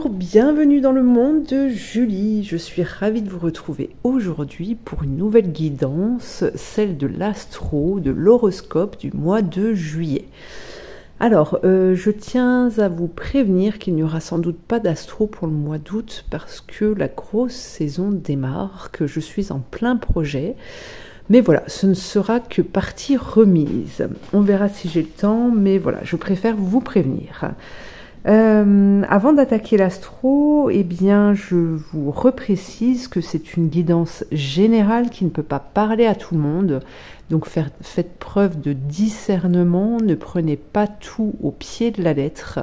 Bonjour, bienvenue dans le monde de Julie. Je suis ravie de vous retrouver aujourd'hui pour une nouvelle guidance, celle de l'astro, de l'horoscope du mois de juillet. Alors, je tiens à vous prévenir qu'il n'y aura sans doute pas d'astro pour le mois d'août parce que la grosse saison démarre, que je suis en plein projet. Mais voilà, ce ne sera que partie remise. On verra si j'ai le temps, mais voilà, je préfère vous prévenir. Avant d'attaquer l'astro, eh bien, je vous reprécise que c'est une guidance générale qui ne peut pas parler à tout le monde. Donc faites preuve de discernement, ne prenez pas tout au pied de la lettre.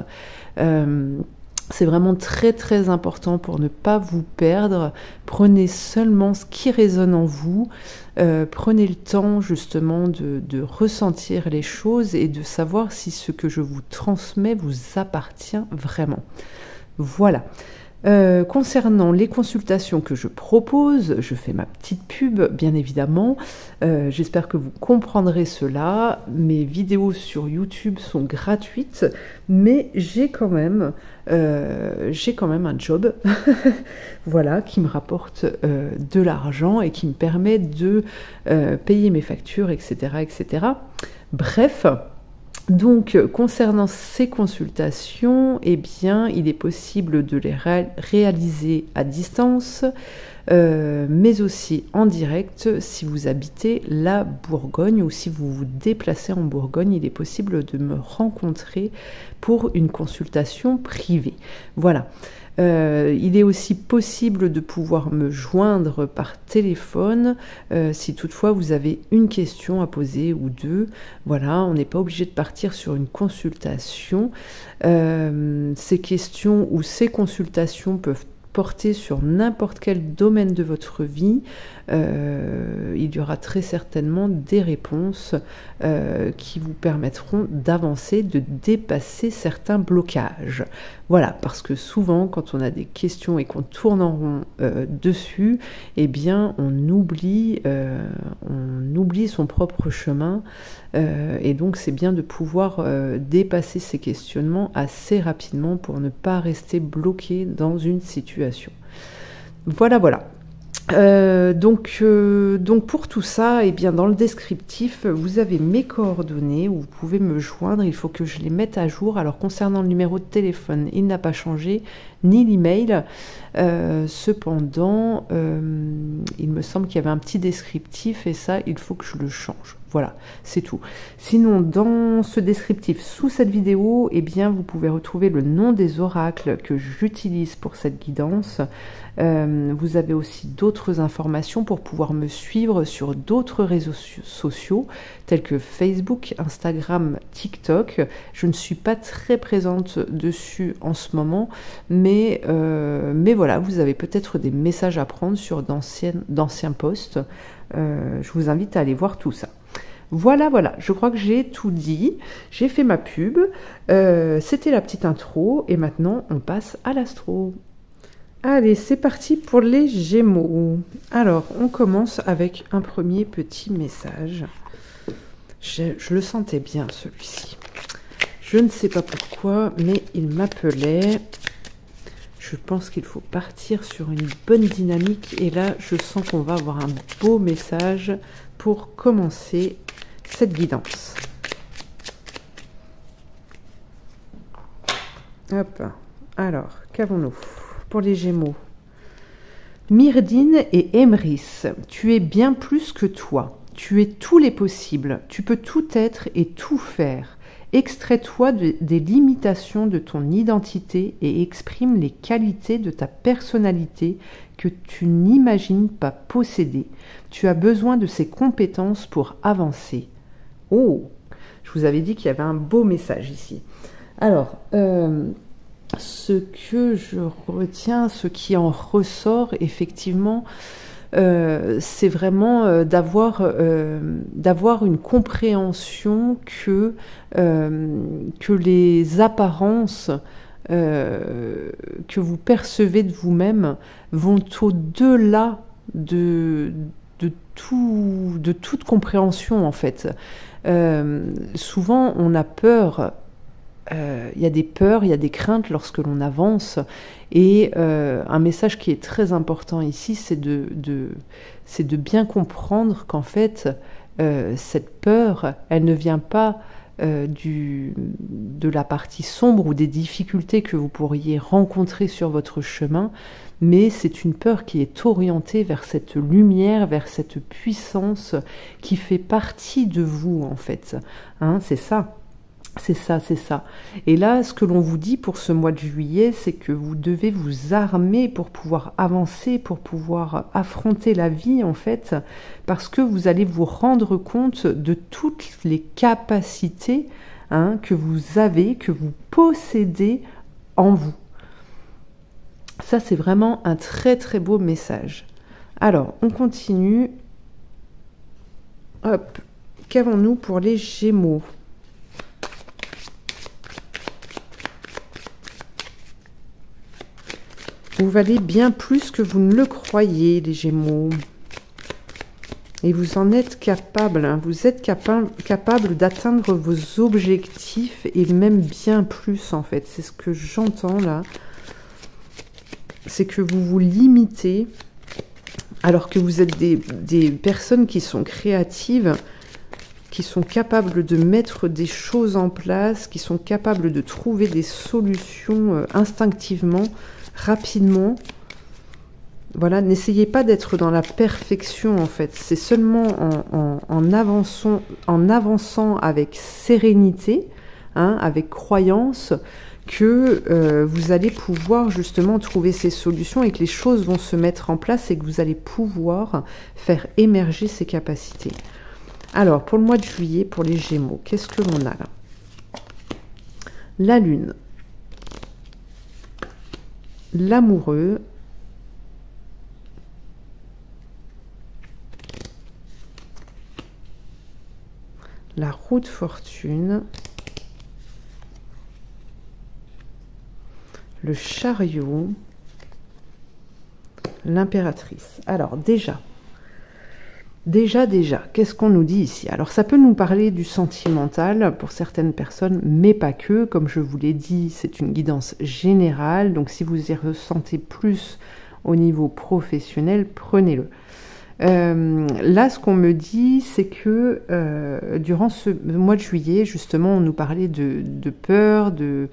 C'est vraiment très très important pour ne pas vous perdre. Prenez seulement ce qui résonne en vous. Prenez le temps justement de ressentir les choses et de savoir si ce que je vous transmets vous appartient vraiment. Voilà. Concernant les consultations que je propose, je fais ma petite pub, bien évidemment. J'espère que vous comprendrez cela. Mes vidéos sur YouTube sont gratuites, mais j'ai quand même un job, voilà, qui me rapporte de l'argent et qui me permet de payer mes factures, etc., etc. Bref. Donc, concernant ces consultations, eh bien, il est possible de les réaliser à distance, mais aussi en direct si vous habitez la Bourgogne ou si vous vous déplacez en Bourgogne, il est possible de me rencontrer pour une consultation privée. Voilà. Il est aussi possible de pouvoir me joindre par téléphone si toutefois vous avez une question à poser ou deux. Voilà, on n'est pas obligé de partir sur une consultation. Ces questions ou ces consultations peuvent porter sur n'importe quel domaine de votre vie. Il y aura très certainement des réponses qui vous permettront d'avancer, de dépasser certains blocages. Voilà, parce que souvent, quand on a des questions et qu'on tourne en rond dessus, eh bien, on oublie son propre chemin. Et donc, c'est bien de pouvoir dépasser ces questionnements assez rapidement pour ne pas rester bloqué dans une situation. Voilà, voilà. Donc pour tout ça, eh bien dans le descriptif, vous avez mes coordonnées où vous pouvez me joindre. Il faut que je les mette à jour. Alors concernant le numéro de téléphone, il n'a pas changé, ni l'email. Cependant, il me semble qu'il y avait un petit descriptif et ça, il faut que je le change. Voilà, c'est tout. Sinon, dans ce descriptif, sous cette vidéo, eh bien, vous pouvez retrouver le nom des oracles que j'utilise pour cette guidance. Vous avez aussi d'autres informations pour pouvoir me suivre sur d'autres réseaux sociaux, tels que Facebook, Instagram, TikTok. Je ne suis pas très présente dessus en ce moment, mais voilà, vous avez peut-être des messages à prendre sur d'anciens posts. Je vous invite à aller voir tout ça. Voilà, voilà, je crois que j'ai tout dit, j'ai fait ma pub, c'était la petite intro et maintenant on passe à l'astro. Allez, c'est parti pour les Gémeaux. Alors, on commence avec un premier petit message. Je le sentais bien celui-ci. Je ne sais pas pourquoi, mais il m'appelait. Je pense qu'il faut partir sur une bonne dynamique et là, je sens qu'on va avoir un beau message pour commencer cette guidance. Hop, alors, qu'avons-nous pour les Gémeaux? Myrdine et Emrys, tu es bien plus que toi. Tu es tous les possibles. Tu peux tout être et tout faire. Extrais-toi des limitations de ton identité et exprime les qualités de ta personnalité que tu n'imagines pas posséder. Tu as besoin de ces compétences pour avancer. Oh, je vous avais dit qu'il y avait un beau message ici. Alors, ce que je retiens, ce qui en ressort effectivement, c'est vraiment d'avoir une compréhension que les apparences que vous percevez de vous-même vont au-delà de toute compréhension en fait. Souvent on a peur il y a des peurs, il y a des craintes lorsque l'on avance. Et un message qui est très important ici, c'est de bien comprendre qu'en fait, cette peur, elle ne vient pas de la partie sombre ou des difficultés que vous pourriez rencontrer sur votre chemin, mais c'est une peur qui est orientée vers cette lumière, vers cette puissance qui fait partie de vous, en fait. Hein, c'est ça. C'est ça, c'est ça. Et là, ce que l'on vous dit pour ce mois de juillet, c'est que vous devez vous armer pour pouvoir avancer, pour pouvoir affronter la vie, en fait, parce que vous allez vous rendre compte de toutes les capacités que vous avez, que vous possédez en vous. Ça, c'est vraiment un très, très beau message. Alors, on continue. Hop, qu'avons-nous pour les Gémeaux ? Vous valez bien plus que vous ne le croyez, les Gémeaux. Et vous en êtes capable. Hein. Vous êtes capable d'atteindre vos objectifs et même bien plus, en fait. C'est ce que j'entends là. C'est que vous vous limitez alors que vous êtes des personnes qui sont créatives, qui sont capables de mettre des choses en place, qui sont capables de trouver des solutions instinctivement, rapidement. Voilà, n'essayez pas d'être dans la perfection, en fait. C'est seulement en avançant avec sérénité, avec croyance, que vous allez pouvoir justement trouver ces solutions et que les choses vont se mettre en place et que vous allez pouvoir faire émerger ces capacités. Alors, pour le mois de juillet, pour les Gémeaux, qu'est-ce que l'on a là? La Lune, l'amoureux, la roue de fortune, le chariot, l'impératrice. Alors déjà, qu'est-ce qu'on nous dit ici? Alors ça peut nous parler du sentimental pour certaines personnes, mais pas que. Comme je vous l'ai dit, c'est une guidance générale. Donc si vous y ressentez plus au niveau professionnel, prenez-le. Là, ce qu'on me dit, c'est que durant ce mois de juillet, justement, on nous parlait de peur, de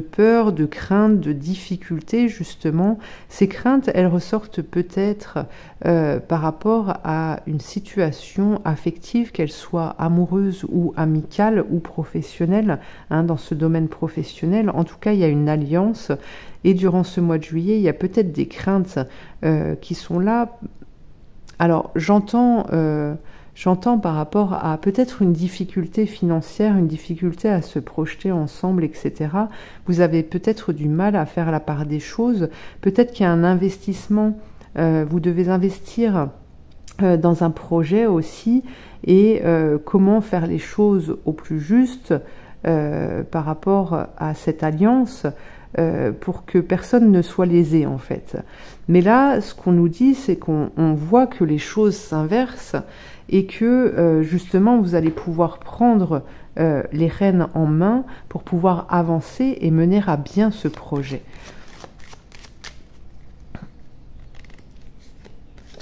peur, de crainte, de difficulté, justement. Ces craintes, elles ressortent peut-être par rapport à une situation affective, qu'elle soit amoureuse ou amicale ou professionnelle, dans ce domaine professionnel. En tout cas, il y a une alliance. Et durant ce mois de juillet, il y a peut-être des craintes qui sont là. Alors, j'entends par rapport à peut-être une difficulté financière, une difficulté à se projeter ensemble, etc. Vous avez peut-être du mal à faire la part des choses. Peut-être qu'il y a un investissement. Vous devez investir dans un projet aussi. Et comment faire les choses au plus juste par rapport à cette alliance pour que personne ne soit lésé, en fait. Mais là, ce qu'on nous dit, c'est qu'on voit que les choses s'inversent et que, justement, vous allez pouvoir prendre les rênes en main pour pouvoir avancer et mener à bien ce projet.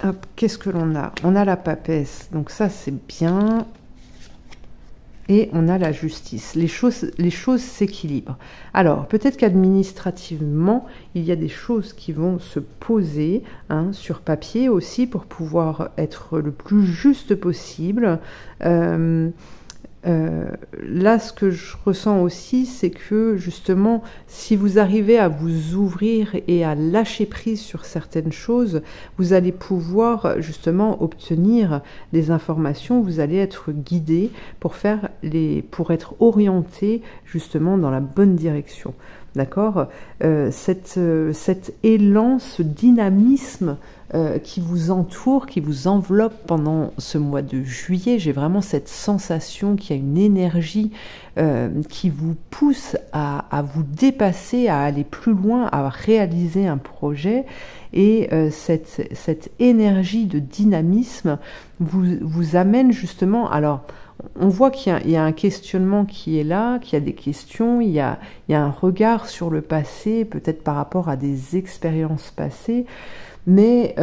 Hop, qu'est-ce que l'on a? On a la papesse, donc ça, c'est bien. Et on a la justice. Les choses s'équilibrent. Alors, peut-être qu'administrativement, il y a des choses qui vont se poser sur papier aussi pour pouvoir être le plus juste possible. Là, ce que je ressens aussi, c'est que justement, si vous arrivez à vous ouvrir et à lâcher prise sur certaines choses, vous allez pouvoir justement obtenir des informations, vous allez être guidé pour être orienté justement dans la bonne direction. D'accord? Cet élan, ce dynamisme qui vous entoure, qui vous enveloppe pendant ce mois de juillet, j'ai vraiment cette sensation qu'il y a une énergie qui vous pousse à vous dépasser, à aller plus loin, à réaliser un projet. Et cette énergie de dynamisme vous amène justement, alors on voit qu'il y a un questionnement qui est là, qu'il y a des questions, il y a un regard sur le passé, peut-être par rapport à des expériences passées. Mais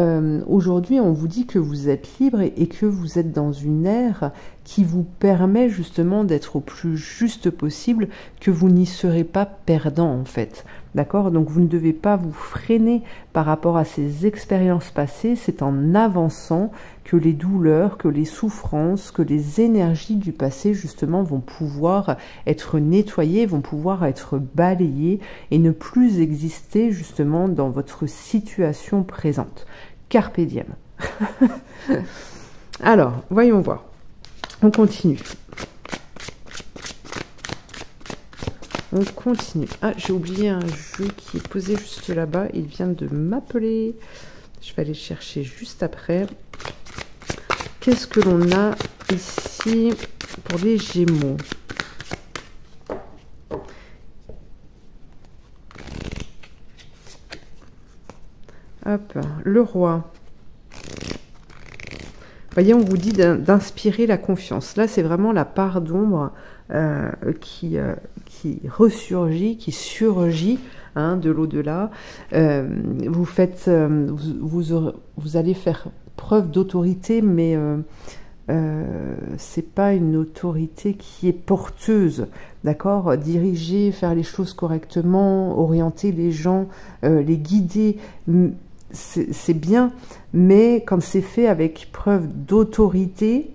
aujourd'hui, on vous dit que vous êtes libre et que vous êtes dans une ère qui vous permet justement d'être au plus juste possible, que vous n'y serez pas perdant en fait. D'accord? Donc vous ne devez pas vous freiner par rapport à ces expériences passées. C'est en avançant que les douleurs, que les souffrances, que les énergies du passé justement vont pouvoir être nettoyées, vont pouvoir être balayées et ne plus exister justement dans votre situation présente. Carpe diem. Alors, voyons voir. On continue. On continue. Ah, j'ai oublié un jeu qui est posé juste là-bas. Il vient de m'appeler. Je vais aller le chercher juste après. Qu'est-ce que l'on a ici pour les Gémeaux? Hop, le roi. Voyez, on vous dit d'inspirer la confiance. Là, c'est vraiment la part d'ombre qui ressurgit, qui surgit de l'au-delà. Vous allez faire preuve d'autorité, mais c'est pas une autorité qui est porteuse, d'accord? Diriger, faire les choses correctement, orienter les gens, les guider, c'est bien, mais quand c'est fait avec preuve d'autorité,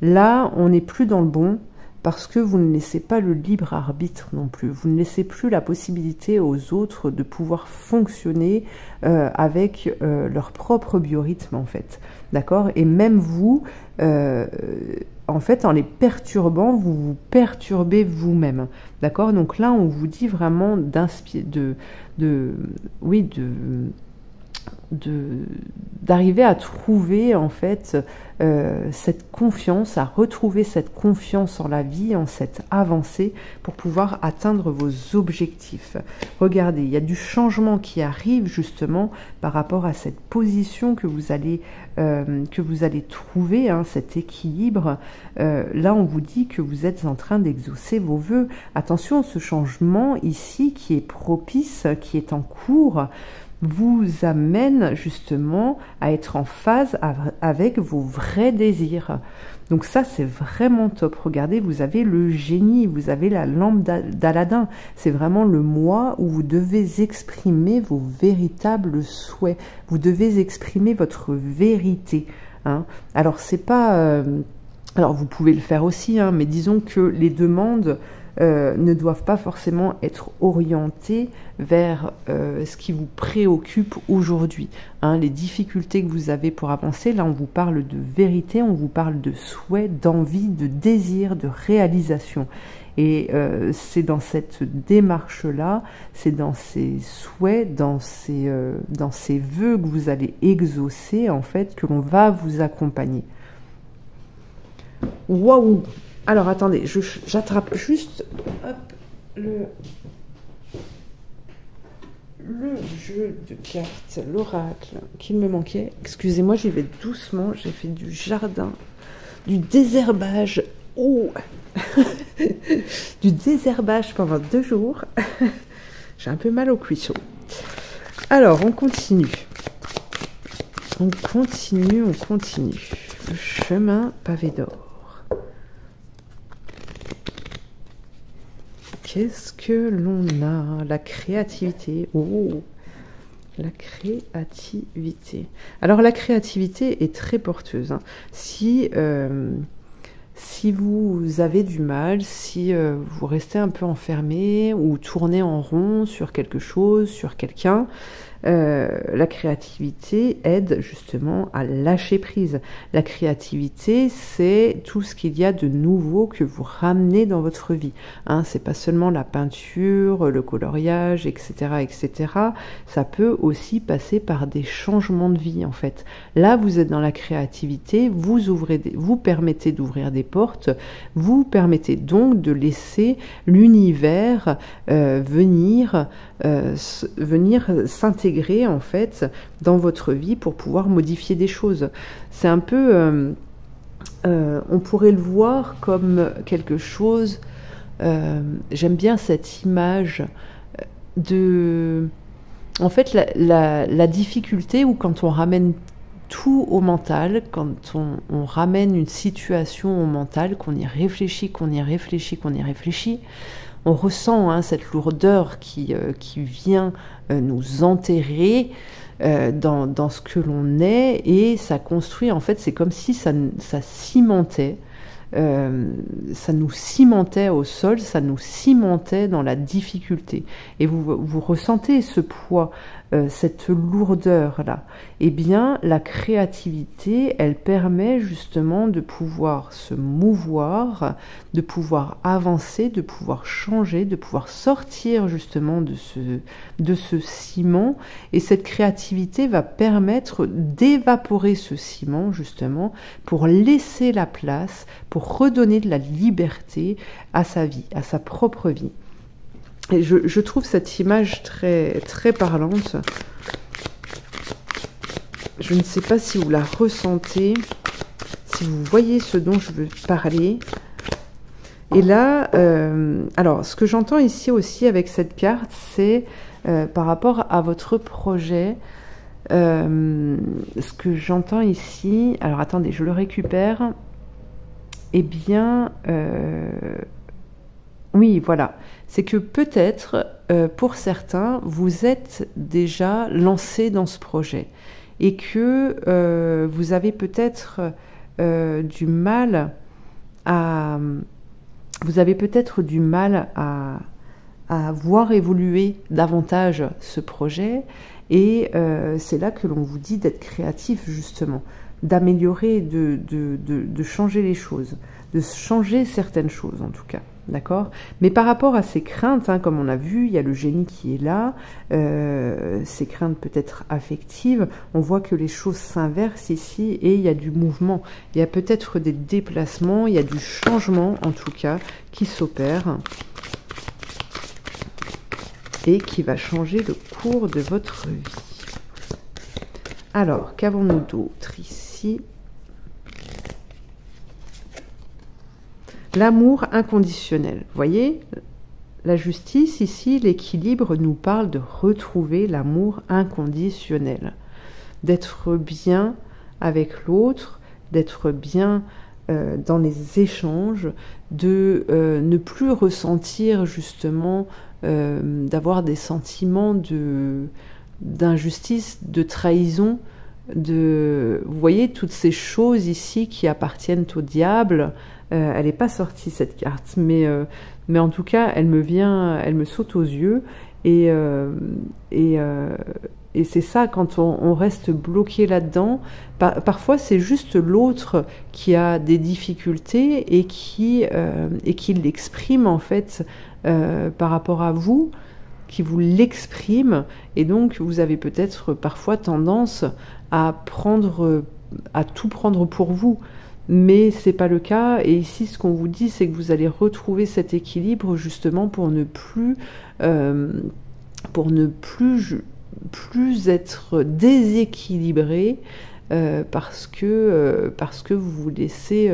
là, on n'est plus dans le bon, parce que vous ne laissez pas le libre arbitre non plus. Vous ne laissez plus la possibilité aux autres de pouvoir fonctionner avec leur propre biorhythme, en fait. D'accord? Et même vous, en fait, en les perturbant, vous vous perturbez vous-même. D'accord? Donc là, on vous dit vraiment d'arriver à trouver en fait cette confiance, à retrouver cette confiance en la vie, en cette avancée pour pouvoir atteindre vos objectifs. Regardez, il y a du changement qui arrive justement par rapport à cette position que vous allez trouver, cet équilibre. Là, on vous dit que vous êtes en train d'exaucer vos vœux. Attention, ce changement ici qui est propice, qui est en cours, vous amène justement à être en phase avec vos vrais désirs. Donc ça, c'est vraiment top. Regardez, vous avez le génie, vous avez la lampe d'Aladin. C'est vraiment le mois où vous devez exprimer vos véritables souhaits. Vous devez exprimer votre vérité. Alors, c'est pas... alors, vous pouvez le faire aussi, mais disons que les demandes ne doivent pas forcément être orientés vers ce qui vous préoccupe aujourd'hui. Les difficultés que vous avez pour avancer, là on vous parle de vérité, on vous parle de souhait, d'envie, de désir, de réalisation. Et c'est dans cette démarche-là, c'est dans ces souhaits, dans ces vœux que vous allez exaucer, en fait, que l'on va vous accompagner. Waouh! Alors, attendez, j'attrape juste le jeu de cartes, l'oracle, qu'il me manquait. Excusez-moi, j'y vais doucement, j'ai fait du jardin, du désherbage. Oh du désherbage pendant 2 jours. J'ai un peu mal au cuisseau. Alors, on continue. On continue. Le chemin pavé d'or. Qu'est-ce que l'on a? La créativité. Oh, la créativité. Alors, la créativité est très porteuse. Si vous avez du mal, si vous restez un peu enfermé ou tournez en rond sur quelque chose, sur quelqu'un, la créativité aide justement à lâcher prise. La créativité, c'est tout ce qu'il y a de nouveau que vous ramenez dans votre vie. C'est pas seulement la peinture, le coloriage, etc., etc. Ça peut aussi passer par des changements de vie, en fait. Là, vous êtes dans la créativité, vous permettez d'ouvrir des portes, vous permettez donc de laisser l'univers venir s'intégrer en fait dans votre vie pour pouvoir modifier des choses. C'est un peu on pourrait le voir comme quelque chose, j'aime bien cette image de... En fait, la difficulté, ou quand on ramène tout au mental, quand on ramène une situation au mental, qu'on y réfléchit, qu'on y réfléchit, qu'on y réfléchit, on ressent cette lourdeur qui vient nous enterrer dans ce que l'on est, et ça construit, en fait, c'est comme si ça cimentait. Ça nous cimentait au sol, ça nous cimentait dans la difficulté. Et vous ressentez ce poids, cette lourdeur-là. Eh bien, la créativité, elle permet justement de pouvoir se mouvoir, de pouvoir avancer, de pouvoir changer, de pouvoir sortir justement de ce ciment. Et cette créativité va permettre d'évaporer ce ciment, justement, pour laisser la place, pour redonner de la liberté à sa vie, à sa propre vie. Et je trouve cette image très, très parlante. Je ne sais pas si vous la ressentez, si vous voyez ce dont je veux parler. Et là, alors, ce que j'entends ici aussi avec cette carte, c'est par rapport à votre projet. Ce que j'entends ici, alors attendez, je le récupère. Eh bien, oui, voilà. C'est que peut-être, pour certains, vous êtes déjà lancé dans ce projet et que vous avez peut-être du mal à... Vous avez peut-être du mal à voir évoluer davantage ce projet, et c'est là que l'on vous dit d'être créatif, justement, d'améliorer, de changer les choses, de changer certaines choses en tout cas, d'accord? Mais par rapport à ces craintes, comme on a vu, il y a le génie qui est là, ces craintes peut-être affectives, on voit que les choses s'inversent ici, et il y a du mouvement, il y a peut-être des déplacements, il y a du changement en tout cas qui s'opère et qui va changer le cours de votre vie. Alors, qu'avons-nous d'autre ici? L'amour inconditionnel. Vous voyez, la justice ici, l'équilibre nous parle de retrouver l'amour inconditionnel, d'être bien avec l'autre, d'être bien dans les échanges, de ne plus ressentir justement, d'avoir des sentiments d'injustice, de trahison, vous voyez, toutes ces choses ici qui appartiennent au diable. Elle n'est pas sortie cette carte, mais en tout cas elle me saute aux yeux, et c'est ça, quand on reste bloqué là-dedans, parfois c'est juste l'autre qui a des difficultés et qui l'exprime en fait par rapport à vous, qui vous l'exprime, et donc vous avez peut-être parfois tendance à tout prendre pour vous, mais c'est pas le cas. Et ici, ce qu'on vous dit, c'est que vous allez retrouver cet équilibre justement pour ne plus être déséquilibré, parce que vous vous laissez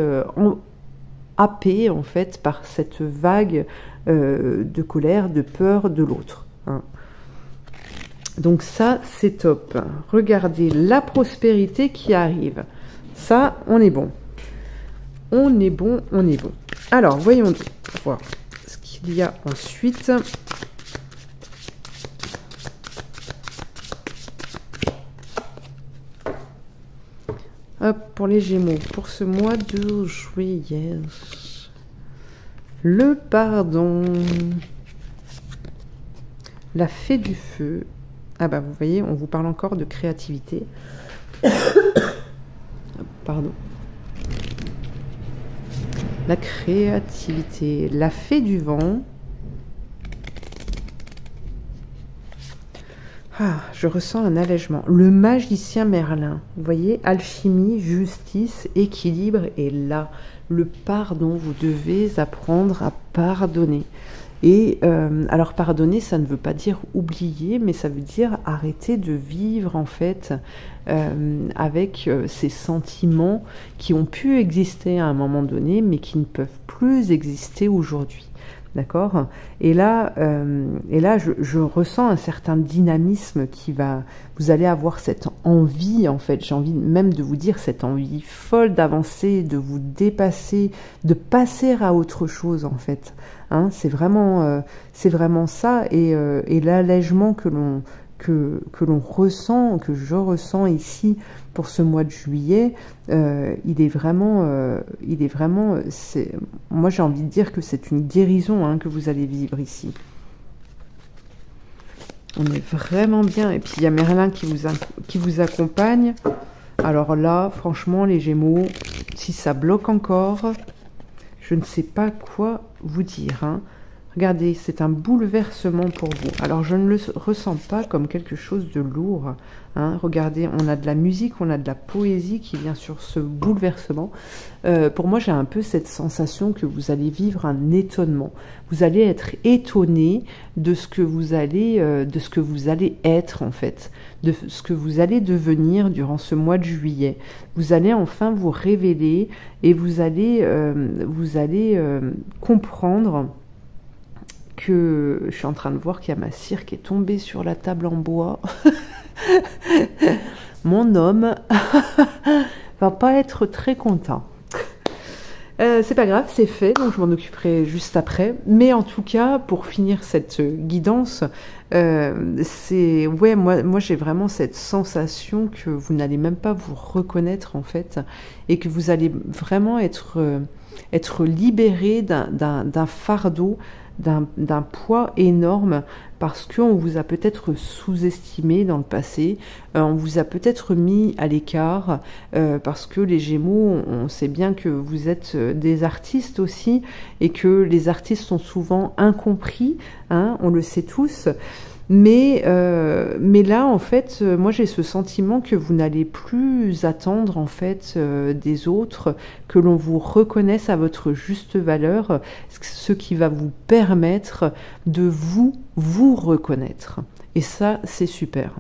happer en fait par cette vague de colère, de peur de l'autre. Donc ça, c'est top. Regardez la prospérité qui arrive. Ça, on est bon. On est bon, on est bon. Alors, voyons voir ce qu'il y a ensuite. Hop, pour les Gémeaux, pour ce mois de juillet. Le pardon. La fée du feu. Ah bah vous voyez, on vous parle encore de créativité. Pardon. La créativité. La fée du vent. Ah, je ressens un allègement. Le magicien Merlin. Vous voyez, alchimie, justice, équilibre. Et là, le pardon. Vous devez apprendre à pardonner. Et alors pardonner, ça ne veut pas dire oublier, mais ça veut dire arrêter de vivre en fait avec ces sentiments qui ont pu exister à un moment donné, mais qui ne peuvent plus exister aujourd'hui. D'accord ? Et là, je ressens un certain dynamisme qui va... Vous allez avoir cette envie, en fait, j'ai envie même de vous dire, cette envie folle d'avancer, de vous dépasser, de passer à autre chose, en fait. Hein, c'est vraiment ça. Et l'allègement que l'on ressent, que je ressens ici pour ce mois de juillet, il est vraiment, moi j'ai envie de dire que c'est une guérison hein, que vous allez vivre ici. On est vraiment bien. Et puis il y a Merlin qui vous accompagne. Alors là, franchement, les Gémeaux, si ça bloque encore, je ne sais pas quoi vous dire. Hein. Regardez, c'est un bouleversement pour vous. Alors, je ne le ressens pas comme quelque chose de lourd. Hein. Regardez, on a de la musique, on a de la poésie qui vient sur ce bouleversement. Pour moi, j'ai un peu cette sensation que vous allez vivre un étonnement. Vous allez être étonné de ce que vous allez être, en fait, de ce que vous allez devenir durant ce mois de juillet. Vous allez enfin vous révéler et vous allez comprendre que je suis en train de voir qu'il y a ma cire qui est tombée sur la table en bois. Mon homme va pas être très content. C'est pas grave, c'est fait, donc je m'en occuperai juste après. Mais en tout cas, pour finir cette guidance, moi j'ai vraiment cette sensation que vous n'allez même pas vous reconnaître en fait, et que vous allez vraiment être libéré d'un fardeau, d'un poids énorme, parce qu'on vous a peut-être sous-estimé dans le passé, on vous a peut-être mis à l'écart, parce que les Gémeaux, on sait bien que vous êtes des artistes aussi, et que les artistes sont souvent incompris, hein, on le sait tous. Mais là, en fait, moi j'ai ce sentiment que vous n'allez plus attendre en fait des autres, que l'on vous reconnaisse à votre juste valeur, ce qui va vous permettre de vous reconnaître. Et ça, c'est super.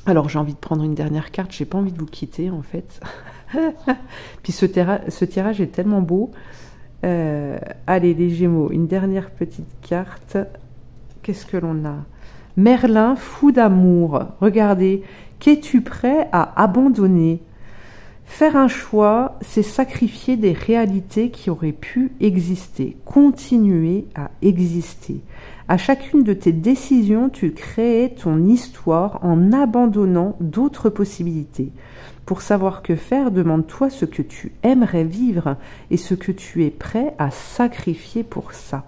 Alors j'ai envie de prendre une dernière carte, j'ai pas envie de vous quitter en fait. Puis ce tirage est tellement beau. Allez les Gémeaux, une dernière petite carte. Qu'est-ce que l'on a ? Merlin, fou d'amour, regardez, qu'es-tu prêt à abandonner? Faire un choix, c'est sacrifier des réalités qui auraient pu exister, continuer à exister. À chacune de tes décisions, tu créais ton histoire en abandonnant d'autres possibilités. Pour savoir que faire, demande-toi ce que tu aimerais vivre et ce que tu es prêt à sacrifier pour ça.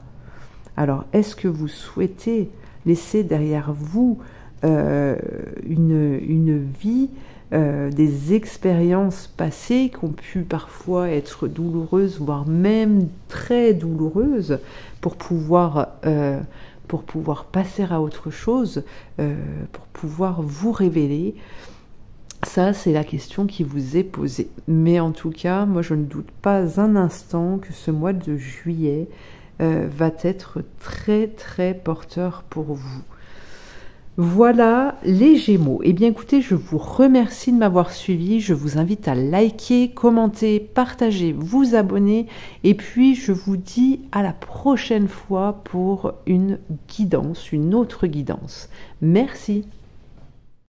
Alors, est-ce que vous souhaitez laisser derrière vous une vie, des expériences passées qui ont pu parfois être douloureuses, voire même très douloureuses, pour pouvoir passer à autre chose, pour pouvoir vous révéler? Ça, c'est la question qui vous est posée. Mais en tout cas, moi, je ne doute pas un instant que ce mois de juillet va être très très porteur pour vous. Voilà les Gémeaux. Eh bien écoutez, je vous remercie de m'avoir suivi. Je vous invite à liker, commenter, partager, vous abonner. Et puis je vous dis à la prochaine fois pour une guidance, une autre guidance. Merci.